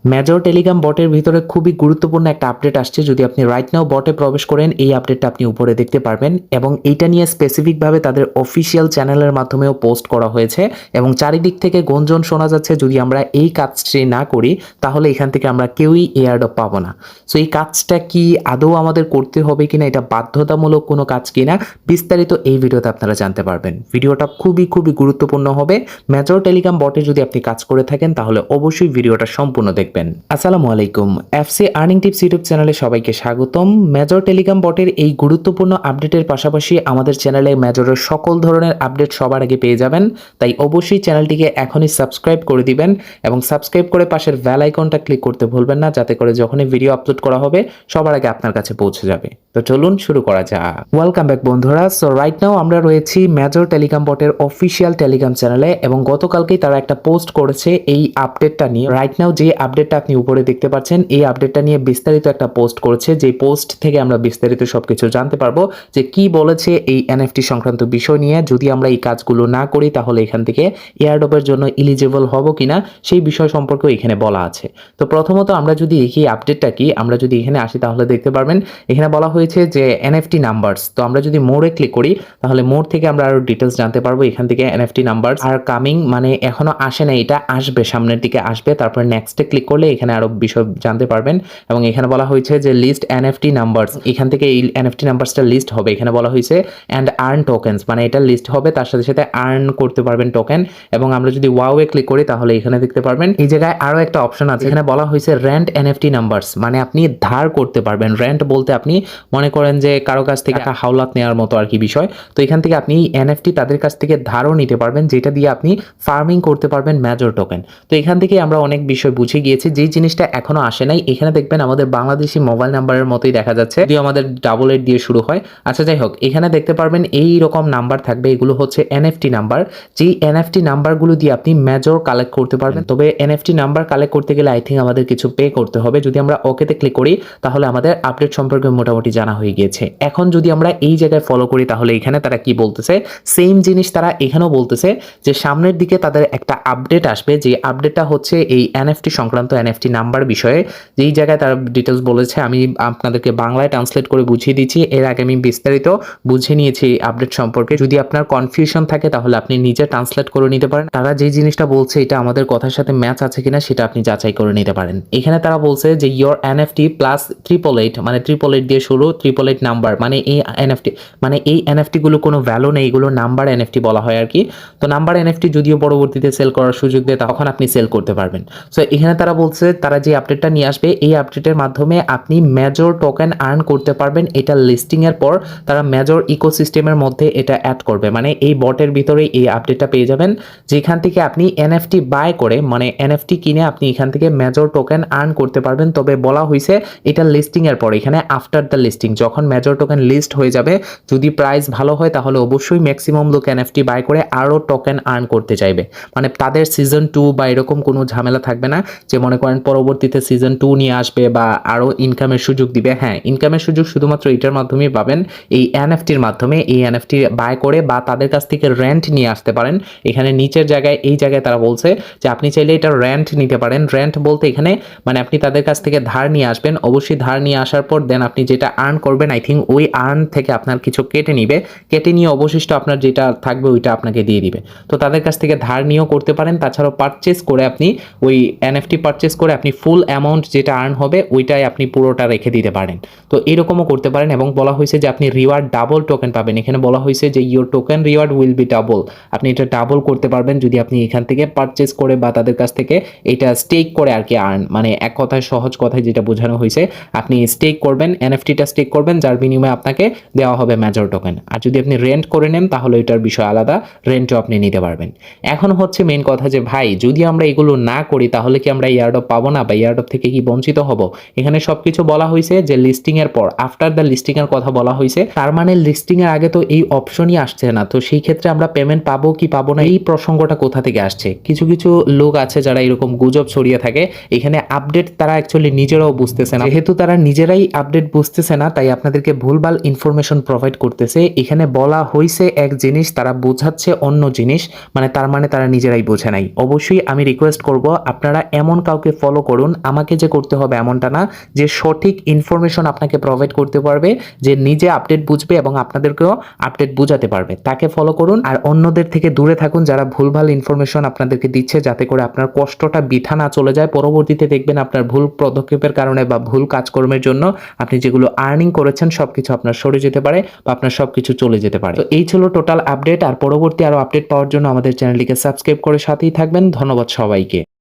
Major Telegram বটের ভিতরে খুবই গুরুত্বপূর্ণ একটা আপডেট আসছে। যদি আপনি রাইট নাও বটে প্রবেশ করেন, এই আপডেটটা আপনি উপরে দেখতে পারবেন এবং এইটা নিয়ে স্পেসিফিকভাবে তাদের অফিসিয়াল চ্যানেলের মাধ্যমেও পোস্ট করা হয়েছে এবং চারিদিক থেকে গুঞ্জন শোনা যাচ্ছে যদি আমরা এই কাজটি না করি তাহলে এখান থেকে আমরা কেউই এয়ারড্রপ পাবো না। সো এই কাজটা কি আদৌ আমাদের করতে হবে কিনা, এটা বাধ্যতামূলক কোনো কাজ কিনা, বিস্তারিত এই ভিডিওতে আপনারা জানতে পারবেন। ভিডিওটা খুবই গুরুত্বপূর্ণ হবে। মেজর টেলিগ্রাম বটে যদি আপনি কাজ করে থাকেন তাহলে অবশ্যই ভিডিওটা সম্পূর্ণ দেখবেন। আসসালামু আলাইকুম, এফসি আর্নিং টিপস ইউটিউব চ্যানেলে সবাইকে স্বাগতম। মেজর টেলিগ্রাম বটের এই গুরুত্বপূর্ণ আপডেটের পাশাপাশি আমাদের চ্যানেলে মেজরের সকল ধরনের আপডেট সবার আগে পেয়ে যাবেন। তাই অবশ্যই চ্যানেলটিকে এখনই সাবস্ক্রাইব করে দিবেন এবং সাবস্ক্রাইব করে পাশের বেল আইকনটা ক্লিক করতে ভুলবেন না, যাতে করে যখনই ভিডিও আপলোড করা হবে সবার আগে আপনার কাছে পৌঁছে যাবে। তো চলুন শুরু করা যাক। ওয়েলকাম ব্যাক বন্ধুরা। সো রাইট নাও আমরা রয়েছি মেজর টেলিগ্রাম বটের অফিসিয়াল টেলিগ্রাম চ্যানেলে এবং গতকালকেই তারা একটা পোস্ট করেছে এই আপডেটটা নিয়ে। রাইট নাও যে আপডেটটা আপনি উপরে দেখতে পাচ্ছেন, এই আপডেটটা নিয়ে বিস্তারিত একটা পোস্ট করেছে, যে পোস্ট থেকে আমরা বিস্তারিত সবকিছু জানতে পারবো যে কি বলেছে এই এনএফটি সংক্রান্ত বিষয় নিয়ে। যদি আমরা এই কাজগুলো না করি তাহলে এখান থেকে এয়ারড্রপের জন্য এলিজিবল হব কিনা সেই বিষয় সম্পর্কেও এখানে বলা আছে। তো প্রথমত আমরা যদি এই আপডেটটা কি, আমরা যদি এখানে আসি তাহলে দেখতে পারবেন এখানে বলা হয়েছে যে এনএফটি নাম্বারস। তো আমরা যদি মোড়ে ক্লিক করি তাহলে মোড় থেকে আমরা আরো ডিটেলস জানতে পারবো। এখান থেকে এনএফটি নাম্বারস আর কামিং, মানে এখনো আসে না, এটা আসবে, সামনের দিকে আসবে। তারপর নেক্সটে ক্লিক করলে এখানে আরো বিষয় জানতে পারবেন এবং এখানে বলা হয়েছে যে লিস্ট এনএফটি নাম্বারস। এখান থেকে এই এনএফটি নাম্বারসটা লিস্ট হবে। এখানে বলা হয়েছে অ্যান্ড আর্ন টোকেনস, মানে এটা লিস্ট হবে, তার সাথে সাথে আর্ন করতে পারবেন টোকেন। এবং আমরা যদি ওয়াওয়ে ক্লিক করি তাহলে এখানে দেখতে পারবেন এই জায়গায় আরো একটা অপশন আছে। এখানে বলা হয়েছে রেন্ট এনএফটি নাম্বারস, মানে আপনি ধার করতে পারবেন। রেন্ট বলতে আপনি মনে করেন যে কারো কাছ থেকে একটা হাওলাত নেওয়ার মতো আর কি বিষয়। তো এখান থেকে আপনি এনএফটি তাদের কাছ থেকে ধারও নিতে পারবেন, যেটা দিয়ে আপনি ফার্মিং করতে পারবেন মেজর টোকেন। তো এখান থেকে আমরা অনেক বিষয় বুঝে গিয়েছি। যেই জিনিসটা এখনো আসে নাই, এখানে দেখবেন আমাদের বাংলাদেশি মোবাইল নাম্বারের মতোই দেখা যাচ্ছে, যদিও আমাদের 88 দিয়ে শুরু হয়। আচ্ছা যাই হোক, এখানে দেখতে পারবেন এই রকম নাম্বার থাকবে, এগুলো হচ্ছে এনএফটি নাম্বার। যেই এনএফটি নাম্বারগুলো দিয়ে আপনি মেজর কালেক্ট করতে পারবেন। তবে এনএফটি নাম্বার কালেক্ট করতে গেলে আই থিঙ্ক আমাদের কিছু পে করতে হবে। যদি আমরা ওকেতে ক্লিক করি তাহলে আমাদের আপডেট সম্পর্কে মোটামুটি জানা হয়ে গিয়েছে। এখন যদি আমরা এই জায়গায় ফলো করি তাহলে এখানে তারা কি বলতেছে, সেম জিনিস তারা এখানেও বলতেছে যে সামনের দিকে তাদের একটা আপডেট আসবে। যে আপডেটটা হচ্ছে এই এনএফটি সংক্রান্ত, এনএফটি নাম্বার বিষয়ে। যেই জায়গায় তারা ডিটেলস বলেছে আমি আপনাদেরকে বাংলায় ট্রান্সলেট করে বুঝিয়ে দিচ্ছি। এর আগে আমি বিস্তারিত বুঝে নিয়েছি এই আপডেট সম্পর্কে। যদি আপনার কনফিউশন থাকে তাহলে আপনি নিজে ট্রান্সলেট করে নিতে পারেন। তারা যে জিনিসটা বলছে এটা আমাদের কথার সাথে ম্যাচ আছে কিনা সেটা আপনি যাচাই করে নিতে পারেন। এখানে তারা বলছে যে ইয়োর এনএফটি প্লাস 888, মানে 888 দিয়ে শুরু, 888 নাম্বার, মানে এই এনএফটি, মানে এই এনএফটি গুলো কোনো ভ্যালু নেই, এগুলো নাম্বার এনএফটি বলা হয় আর কি। তো নাম্বার এনএফটি যদিও পরবর্তীতে সেল করার সুযোগ দেয়, তখন আপনি সেল করতে পারবেন। সো এখানে তারা বলছে তারা যে আপডেটটা নিয়ে আসবে, এই আপডেটের মাধ্যমে আপনি মেজর টোকেন আর্ন করতে পারবেন। এটা লিস্টিং এর পর তারা মেজর ইকোসিস্টেমের মধ্যে এটা অ্যাড করবে, মানে এই বটের ভিতরে এই আপডেটটা পেয়ে যাবেন, যেখান থেকে আপনি এনএফটি বাই করে, মানে এনএফটি কিনে আপনি এখান থেকে মেজর টোকেন আর্ন করতে পারবেন। তবে বলা হয়েছে এটা লিস্টিং এর পর, এখানে আফটার দ্য লিস্টিং, যখন মেজর টোকেন লিস্ট হয়ে যাবে, যদি প্রাইস ভালো হয় তাহলে অবশ্যই ম্যাক্সিমাম লোক এনএফটি বাই করে আরো টোকেন আর্ন করতে চাইবে। মানে তাদের সিজন 2 বা এরকম কোনো ঝামেলা থাকবে না যে মনে করেন পরবর্তীতে সিজন 2 নিয়ে আসবে বা আরো ইনকামের সুযোগ দিবে। হ্যাঁ, ইনকামের সুযোগ শুধুমাত্র এটার মাধ্যমেই পাবেন, এই এনএফটির মাধ্যমে। এই এনএফটি বাই করে বা তাদের কাছ থেকে রেন্ট নিয়ে আসতে পারেন। এখানে নিচের জায়গায় এই জায়গায় তারা বলছে যে আপনি চাইলে এটা রেন্ট নিতে পারেন। রেন্ট বলতে এখানে মানে আপনি তাদের কাছ থেকে ধার নিয়ে আসবেন। অবশ্যই ধার নিয়ে আসার পর দেন আপনি যেটা আর্ন করবেন, আই থিঙ্ক ওই আর্ন থেকে আপনার কিছু কেটে নিবে, কেটে নিয়ে অবশিষ্ট আপনার যেটা থাকবে ওইটা আপনাকে দিয়ে দিবে। তো তাদের কাছ থেকে ধার নিয়েও করতে পারেন। তাছাড়াও পারচেস করে আপনি ওই এনএফটি পারচেস করে আপনি ফুল অ্যামাউন্ট যেটা আর্ন হবে ওইটাই আপনি পুরোটা রেখে দিতে পারেন। তো এরকমও করতে পারেন। এবং বলা হয়েছে যে আপনি রিওয়ার্ড ডাবল টোকেন পাবেন। এখানে বলা হয়েছে যে your token reward will be double, আপনি এটা ডাবল করতে পারবেন যদি আপনি এখান থেকে পারচেস করে বা তাদের কাছ থেকে এটা স্টেক করে আর কি আর্ন, মানে এক কথায় সহজ কথায় যেটা বোঝানো হয়েছে, আপনি স্টেক করবেন, এনএফটিটা স্টেক করবেন, যার বিনিময়ে আপনাকে দেওয়া হবে মেজর টোকেন। আর যদি আপনি রেন্ট করে নেন তাহলে এটার বিষয় আলাদা, রেন্টও আপনি নিতে পারবেন। এখন হচ্ছে মেইন কথা যে ভাই যদি আমরা এগুলো না করি তাহলে কি আমরা এয়ারড্রপ পাবো না বা এয়ারড্রপ থেকে কি বঞ্চিত হব? এখানে সবকিছু বলা হয়েছে যে লিস্টিং এর পর, আফটার দ্য লিস্টিং এর কথা বলা হয়েছে। তার মানে লিস্টিং এর আগে তো এই অপশনই আসছে না। তো সেই ক্ষেত্রে আমরা পেমেন্ট পাবো কি পাবো না, এই প্রসঙ্গটা কোথা থেকে আসছে? কিছু কিছু লোক আছে যারা এরকম গুজব ছড়িয়ে থাকে। এখানে আপডেট তারা অ্যাকচুয়ালি নিজেরাও বুঝতেছে না, যেহেতু তারা নিজেরাই আপডেট বুঝতেছে না না, তাই আপনাদেরকে ভুলভাল ইনফরমেশন প্রোভাইড করতেছে। এখানে বলা হইছে এক জিনিস, তারা বোঝাচ্ছে অন্য জিনিস, মানে তার মানে তারা নিজেরাই বোঝে নাই। অবশ্যই আমি রিকোয়েস্ট করব আপনারা এমন কাউকে ফলো করুন, আমাকে যে করতে হবে এমনটা না, যে সঠিক ইনফরমেশন আপনাকে প্রোভাইড করতে পারবে, যে নিজে আপডেট বুঝবে এবং আপনাদেরকেও আপডেট বুঝাতে পারবে, তাকে ফলো করুন। আর অন্যদের থেকে দূরে থাকুন যারা ভুলভাল ইনফরমেশন আপনাদেরকে দিচ্ছে, যাতে করে আপনার কষ্টটা বৃথা না চলে যায়। পরবর্তীতে দেখবেন আপনার ভুল পদক্ষেপের কারণে বা ভুল কাজকর্মের জন্য আপনি যেগুলো আর্নিং করেছেন সবকিছু আপনার সরে যেতে পারে বা আপনার সবকিছু চলে যেতে পারে। তো এই ছিল টোটাল আপডেট। আর পরবর্তী আরো আপডেট পাওয়ার জন্য আমাদের চ্যানেলটিকে সাবস্ক্রাইব করে সাথেই থাকবেন। ধন্যবাদ সবাইকে।